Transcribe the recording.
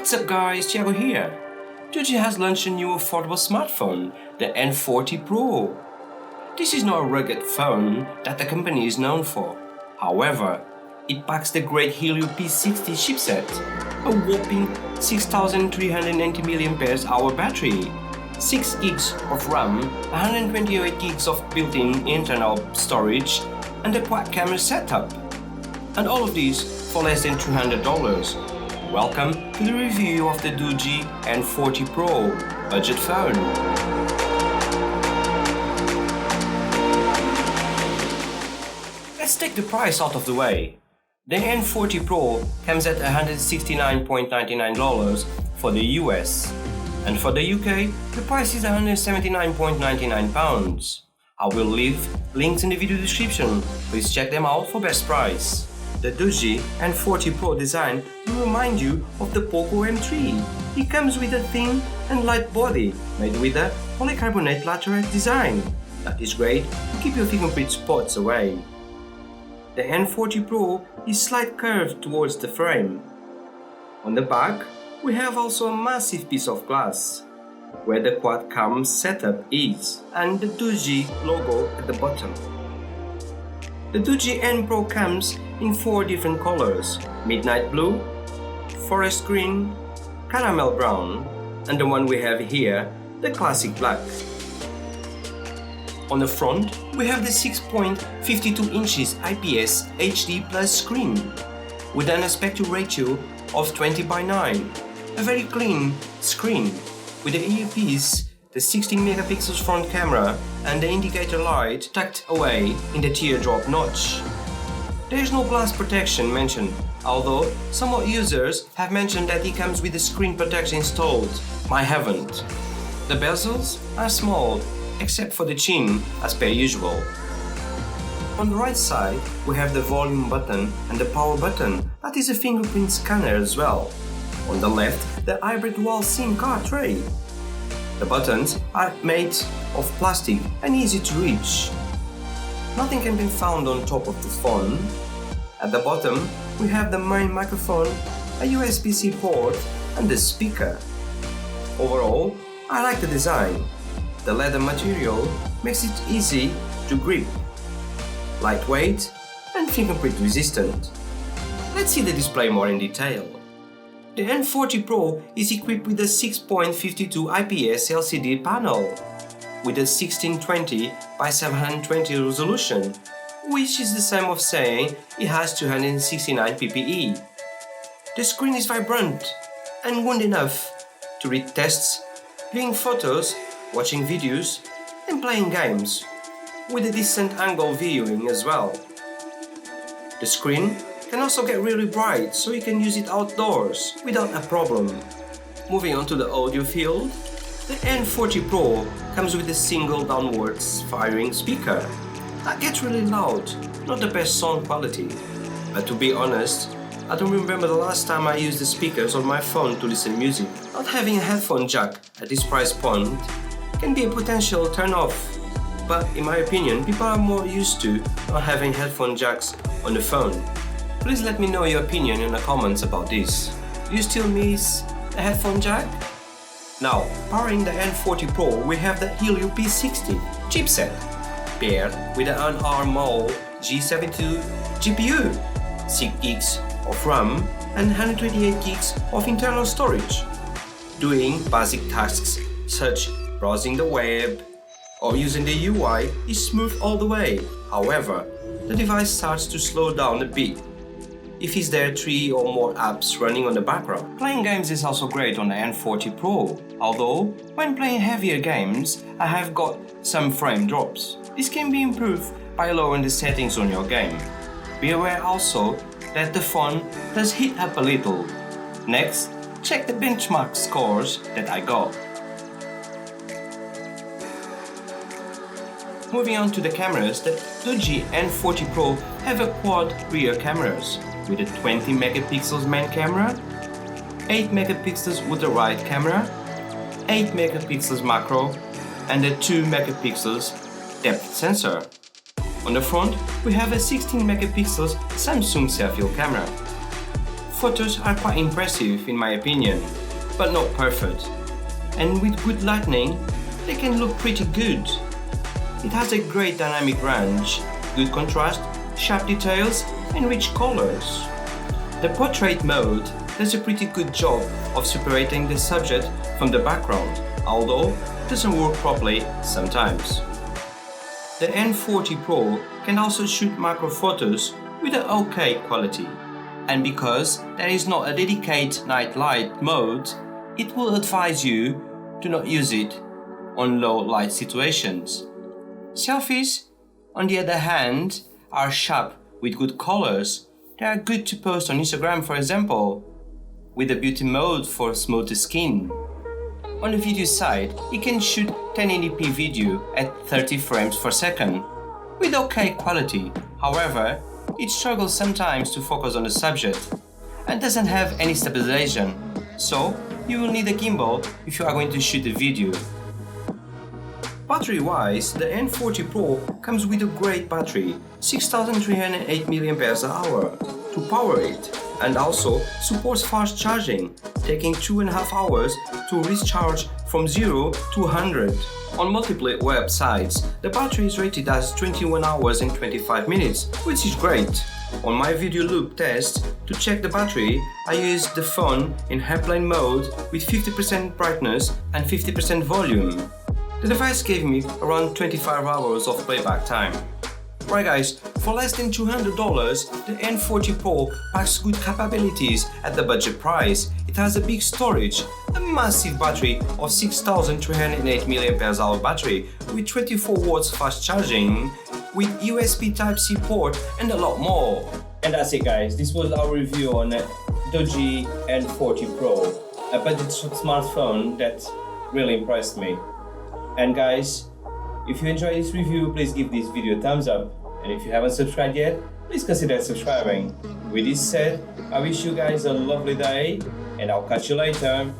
What's up guys, Thiago here. Doogee has launched a new affordable smartphone, the N40 Pro. This is not a rugged phone that the company is known for. However, it packs the great Helio P60 chipset, a whopping 6390 mAh battery, 6 gigs of RAM, 128 gigs of built-in internal storage, and a quad camera setup. And all of these for less than $200. Welcome to the review of the Doogee N40 Pro budget phone. Let's take the price out of the way. The N40 Pro comes at $169.99 for the US, and for the UK, the price is £179.99. I will leave links in the video description, please check them out for best price. The Doogee N40 Pro design will remind you of the Poco M3. It comes with a thin and light body made with a polycarbonate latex design that is great to keep your fingerprint spots away. The N40 Pro is slight curved towards the frame. On the back, we have also a massive piece of glass where the quad cam setup is and the Doogee logo at the bottom. The Doogee N Pro comes in 4 different colors: midnight blue, forest green, caramel brown, and the one we have here, the classic black. On the front, we have the 6.52 inches IPS HD Plus screen with an aspect ratio of 20:9, a very clean screen with the earpiece, the 16 megapixels front camera and the indicator light tucked away in the teardrop notch. There is no glass protection mentioned, although some users have mentioned that it comes with the screen protection installed. I haven't. The bezels are small, except for the chin as per usual. On the right side, we have the volume button and the power button that is a fingerprint scanner as well. On the left, the hybrid dual SIM card tray. The buttons are made of plastic and easy to reach. Nothing can be found on top of the phone. At the bottom, we have the main microphone, a USB-C port and the speaker. Overall, I like the design. The leather material makes it easy to grip, lightweight and fingerprint resistant. Let's see the display more in detail. The N40 Pro is equipped with a 6.52 IPS LCD panel with a 1620 by 720 resolution, which is the same of saying it has 269 ppi. The screen is vibrant and good enough to read texts, viewing photos, watching videos and playing games, with a decent angle viewing as well. The screen can also get really bright, so you can use it outdoors without a problem. Moving on to the audio field, the N40 Pro comes with a single downwards firing speaker that gets really loud, not the best sound quality. But to be honest, I don't remember the last time I used the speakers on my phone to listen to music. Not having a headphone jack at this price point can be a potential turn off, but in my opinion, people are more used to not having headphone jacks on the phone. Please let me know your opinion in the comments about this. Do you still miss a headphone jack? Now, powering the N40 Pro, we have the Helio P60 chipset paired with the ARM G72 GPU, 6 gigs of RAM and 128 gigs of internal storage, doing basic tasks such browsing the web or using the UI is smooth all the way. However, the device starts to slow down a bit if there are 3 or more apps running on the background. Playing games is also great on the N40 Pro, although when playing heavier games I have got some frame drops. This can be improved by lowering the settings on your game. Be aware also that the phone does heat up a little. Next, check the benchmark scores that I got. Moving on to the cameras, the Doogee N40 Pro have a quad rear cameras with a 20 megapixels main camera, 8 megapixels ultra-wide camera, 8 megapixels macro, and a 2 megapixels depth sensor. On the front, we have a 16 megapixels Samsung selfie camera. Photos are quite impressive in my opinion. but not perfect. And with good lighting, they can look pretty good. It has a great dynamic range, good contrast, sharp details, and rich colors. The portrait mode does a pretty good job of separating the subject from the background, although it doesn't work properly sometimes. The N40 Pro can also shoot macro photos with an OK quality. And because there is not a dedicated night light mode, it will advise you to not use it on low light situations. Selfies, on the other hand, are sharp with good colors. They are good to post on Instagram, for example, with a beauty mode for smoother skin. On the video side, it can shoot 1080p video at 30 frames per second with OK quality. However, it struggles sometimes to focus on the subject and doesn't have any stabilization, so you will need a gimbal if you are going to shoot a video. Battery-wise, the N40 Pro comes with a great battery, 6308 mAh, to power it, and also supports fast charging, taking 2.5 hours to recharge from 0 to 100. On multiple websites, the battery is rated as 21 hours and 25 minutes, which is great. On my video loop test, to check the battery, I used the phone in airplane mode with 50% brightness and 50% volume. The device gave me around 25 hours of playback time. Right guys, for less than $200, the N40 Pro packs good capabilities at the budget price. It has a big storage, a massive battery of 6308 mAh battery with 24 watts fast charging, with USB Type-C port and a lot more. And that's it guys, this was our review on Doogee N40 Pro, a budget smartphone that really impressed me. And guys, if you enjoyed this review, please give this video a thumbs up. And if you haven't subscribed yet, please consider subscribing. With this said, I wish you guys a lovely day and I'll catch you later.